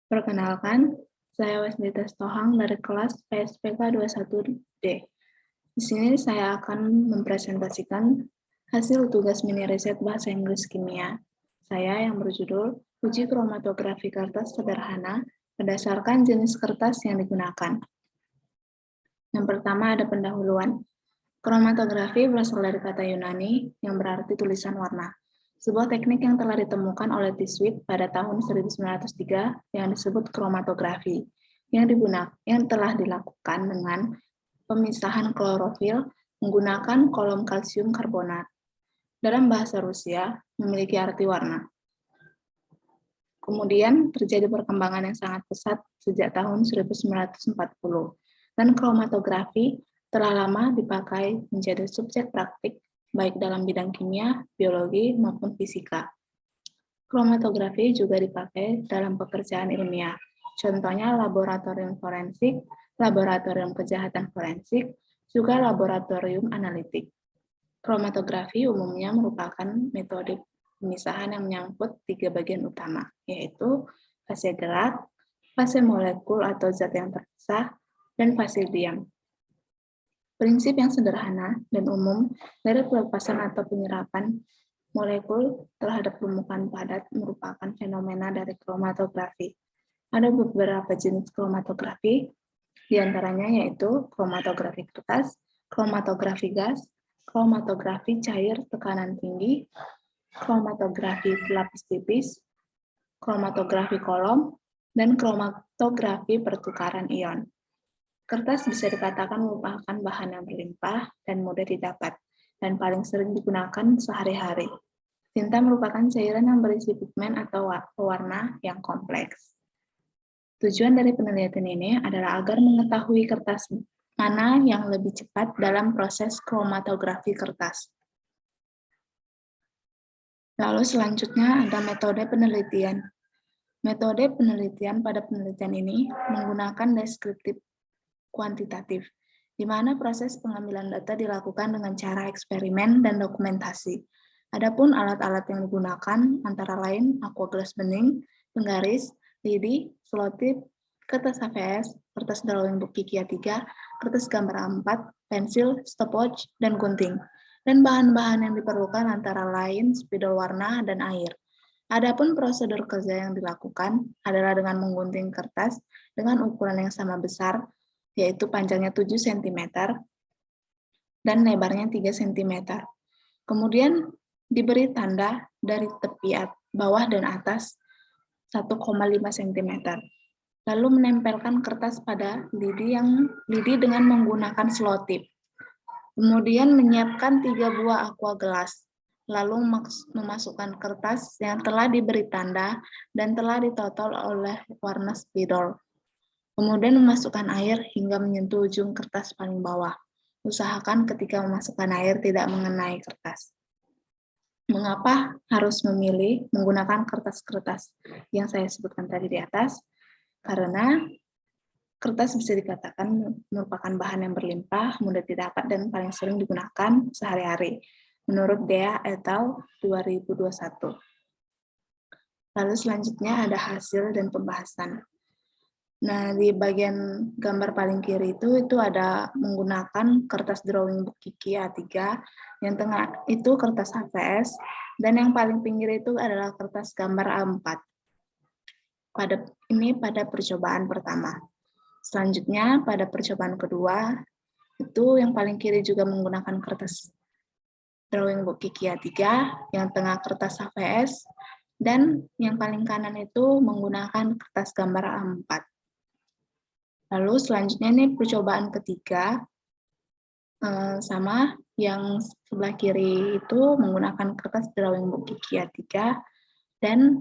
Perkenalkan, saya Wesdita Stohang dari kelas PSPK 21D. Di sini saya akan mempresentasikan hasil tugas mini riset bahasa Inggris kimia. Saya yang berjudul Uji kromatografi kertas sederhana berdasarkan jenis kertas yang digunakan. Yang pertama ada pendahuluan. Kromatografi berasal dari kata Yunani yang berarti tulisan warna. Sebuah teknik yang telah ditemukan oleh Tiswit pada tahun 1903 yang disebut kromatografi, yang telah dilakukan dengan pemisahan klorofil menggunakan kolom kalsium karbonat. Dalam bahasa Rusia, memiliki arti warna. Kemudian terjadi perkembangan yang sangat pesat sejak tahun 1940, dan kromatografi telah lama dipakai menjadi subjek praktik baik dalam bidang kimia, biologi, maupun fisika. Kromatografi juga dipakai dalam pekerjaan ilmiah, contohnya laboratorium forensik, laboratorium kejahatan forensik, juga laboratorium analitik. Kromatografi umumnya merupakan metode pemisahan yang menyangkut 3 bagian utama, yaitu fase gerak, fase molekul atau zat yang terpisah, dan fase diam. Prinsip yang sederhana dan umum dari pelepasan atau penyerapan molekul terhadap permukaan padat merupakan fenomena dari kromatografi. Ada beberapa jenis kromatografi, diantaranya yaitu kromatografi kertas, kromatografi gas, kromatografi cair tekanan tinggi, kromatografi pelapis tipis, kromatografi kolom, dan kromatografi pertukaran ion. Kertas bisa dikatakan merupakan bahan yang berlimpah dan mudah didapat, dan paling sering digunakan sehari-hari. Tinta merupakan cairan yang berisi pigmen atau pewarna yang kompleks. Tujuan dari penelitian ini adalah agar mengetahui kertas mana yang lebih cepat dalam proses kromatografi kertas. Lalu selanjutnya ada metode penelitian. Metode penelitian pada penelitian ini menggunakan deskriptif kuantitatif, di mana proses pengambilan data dilakukan dengan cara eksperimen dan dokumentasi. Adapun alat-alat yang digunakan antara lain aqua gelas bening, penggaris, lidi, selotip, kertas HVS, kertas drawing book Kiki A3, kertas gambar A4, pensil, stopwatch, dan gunting. Dan bahan-bahan yang diperlukan antara lain spidol warna dan air. Adapun prosedur kerja yang dilakukan adalah dengan menggunting kertas dengan ukuran yang sama besar, yaitu panjangnya 7 cm dan lebarnya 3 cm. Kemudian diberi tanda dari tepi bawah dan atas 1,5 cm. Lalu menempelkan kertas pada lidi dengan menggunakan selotip. Kemudian menyiapkan 3 buah aqua gelas. Lalu memasukkan kertas yang telah diberi tanda dan telah ditotol oleh warna spidol. Kemudian memasukkan air hingga menyentuh ujung kertas paling bawah. Usahakan ketika memasukkan air tidak mengenai kertas. Mengapa harus memilih menggunakan kertas-kertas yang saya sebutkan tadi di atas? Karena kertas bisa dikatakan merupakan bahan yang berlimpah, mudah didapat, dan paling sering digunakan sehari-hari, menurut Dea et al. 2021. Lalu selanjutnya ada hasil dan pembahasan. Nah, di bagian gambar paling kiri itu ada menggunakan kertas drawing book Kiki A3, yang tengah itu kertas HVS, dan yang paling pinggir itu adalah kertas gambar A4. Pada percobaan pertama. Selanjutnya, pada percobaan kedua, itu yang paling kiri juga menggunakan kertas drawing book Kiki A3, yang tengah kertas HVS, dan yang paling kanan itu menggunakan kertas gambar A4. Lalu selanjutnya ini percobaan ketiga, sama yang sebelah kiri itu menggunakan kertas drawing book Kiki A3 dan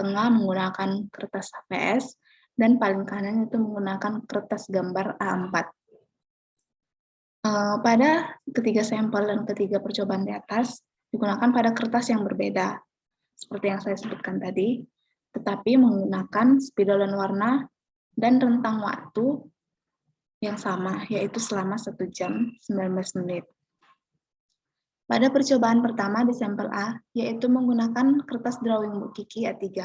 tengah menggunakan kertas HVS dan paling kanan itu menggunakan kertas gambar A4. Pada ketiga sampel dan ketiga percobaan di atas digunakan pada kertas yang berbeda, seperti yang saya sebutkan tadi, tetapi menggunakan spidol dan warna dan rentang waktu yang sama, yaitu selama 1 jam 19 menit. Pada percobaan pertama di sampel A, yaitu menggunakan kertas drawing book Kiki A3,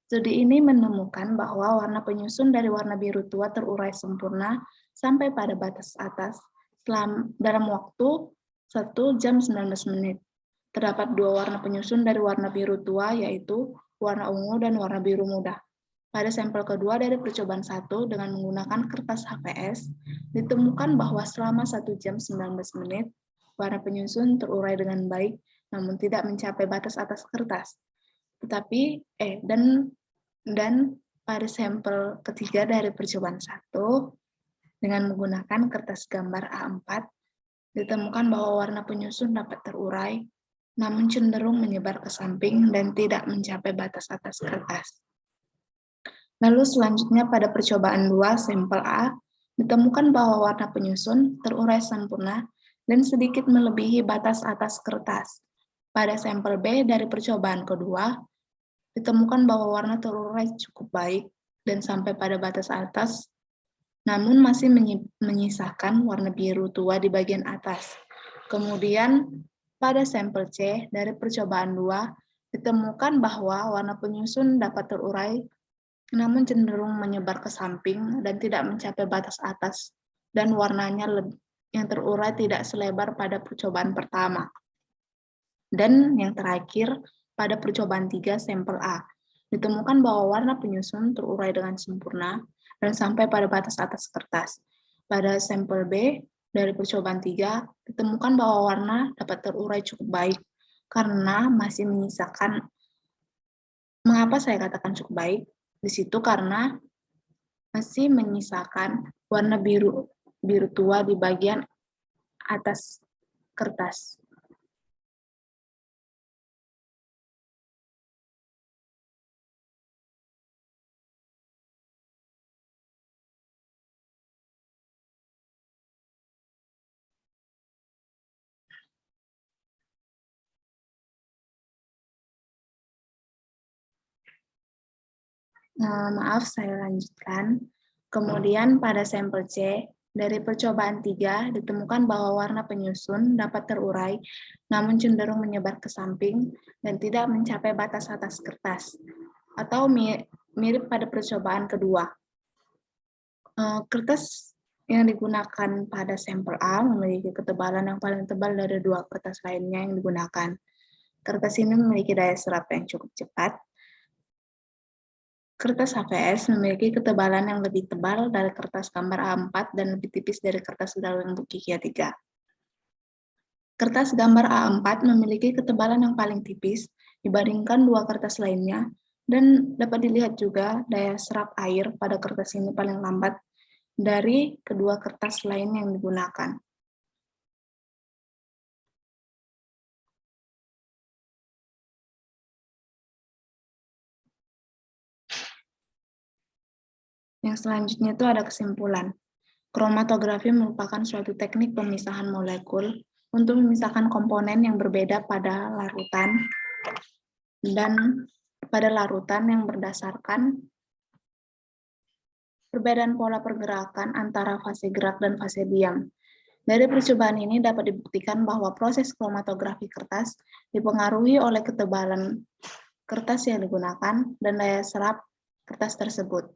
Studi ini menemukan bahwa warna penyusun dari warna biru tua terurai sempurna sampai pada batas atas dalam waktu 1 jam 19 menit. Terdapat dua warna penyusun dari warna biru tua, yaitu warna ungu dan warna biru muda. Pada sampel kedua dari percobaan 1 dengan menggunakan kertas HVS, ditemukan bahwa selama 1 jam 19 menit, warna penyusun terurai dengan baik, namun tidak mencapai batas atas kertas. Tetapi dan pada sampel ketiga dari percobaan 1 dengan menggunakan kertas gambar A4 ditemukan bahwa warna penyusun dapat terurai namun cenderung menyebar ke samping dan tidak mencapai batas atas kertas. Lalu selanjutnya pada percobaan 2 sampel A ditemukan bahwa warna penyusun terurai sempurna dan sedikit melebihi batas atas kertas. Pada sampel B dari percobaan kedua ditemukan bahwa warna terurai cukup baik dan sampai pada batas atas, namun masih menyisakan warna biru tua di bagian atas. Kemudian, pada sampel C dari percobaan 2, ditemukan bahwa warna penyusun dapat terurai, namun cenderung menyebar ke samping dan tidak mencapai batas atas, dan warnanya yang terurai tidak selebar pada percobaan pertama. Dan yang terakhir, pada percobaan 3 sampel A, ditemukan bahwa warna penyusun terurai dengan sempurna dan sampai pada batas atas kertas. Pada sampel B dari percobaan 3, ditemukan bahwa warna dapat terurai cukup baik karena masih menyisakan. Mengapa saya katakan cukup baik? Di situ karena masih menyisakan warna biru tua di bagian atas kertas. Maaf, saya lanjutkan. Kemudian pada sampel C, dari percobaan 3 ditemukan bahwa warna penyusun dapat terurai, namun cenderung menyebar ke samping dan tidak mencapai batas atas kertas, atau mirip pada percobaan kedua. Kertas yang digunakan pada sampel A memiliki ketebalan yang paling tebal dari dua kertas lainnya yang digunakan. Kertas ini memiliki daya serap yang cukup cepat. Kertas HVS memiliki ketebalan yang lebih tebal dari kertas gambar A4 dan lebih tipis dari kertas drawing book Kiki A3. Kertas gambar A4 memiliki ketebalan yang paling tipis dibandingkan dua kertas lainnya, dan dapat dilihat juga daya serap air pada kertas ini paling lambat dari kedua kertas lain yang digunakan. Yang selanjutnya itu ada kesimpulan. Kromatografi merupakan suatu teknik pemisahan molekul untuk memisahkan komponen yang berbeda pada larutan yang berdasarkan perbedaan pola pergerakan antara fase gerak dan fase diam. Dari percobaan ini dapat dibuktikan bahwa proses kromatografi kertas dipengaruhi oleh ketebalan kertas yang digunakan dan daya serap kertas tersebut.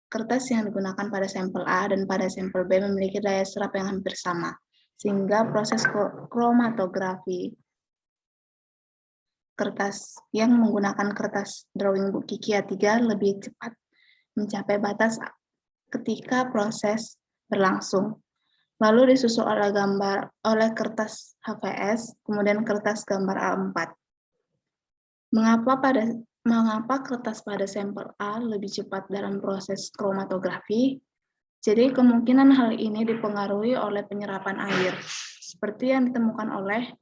Kertas yang digunakan pada sampel A dan pada sampel B memiliki daya serap yang hampir sama, sehingga proses kromatografi kertas yang menggunakan kertas drawing book Kiki A3 lebih cepat mencapai batas ketika proses berlangsung. Lalu disusul oleh kertas HVS, kemudian kertas gambar A4. Mengapa kertas pada sampel A lebih cepat dalam proses kromatografi? Jadi kemungkinan hal ini dipengaruhi oleh penyerapan air, seperti yang ditemukan oleh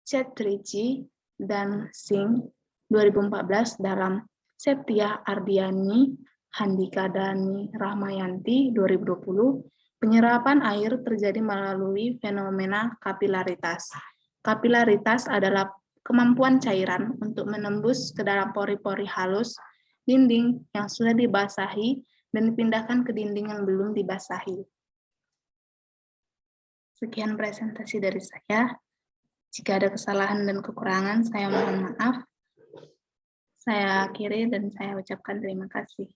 Cetrici dan Singh 2014 dalam Septia Ardiani, Handika Dani Rahmayanti 2020, penyerapan air terjadi melalui fenomena kapilaritas. Kapilaritas adalah kemampuan cairan untuk menembus ke dalam pori-pori halus dinding yang sudah dibasahi dan dipindahkan ke dinding yang belum dibasahi. Sekian presentasi dari saya. Jika ada kesalahan dan kekurangan, saya mohon maaf. Saya akhiri dan saya ucapkan terima kasih.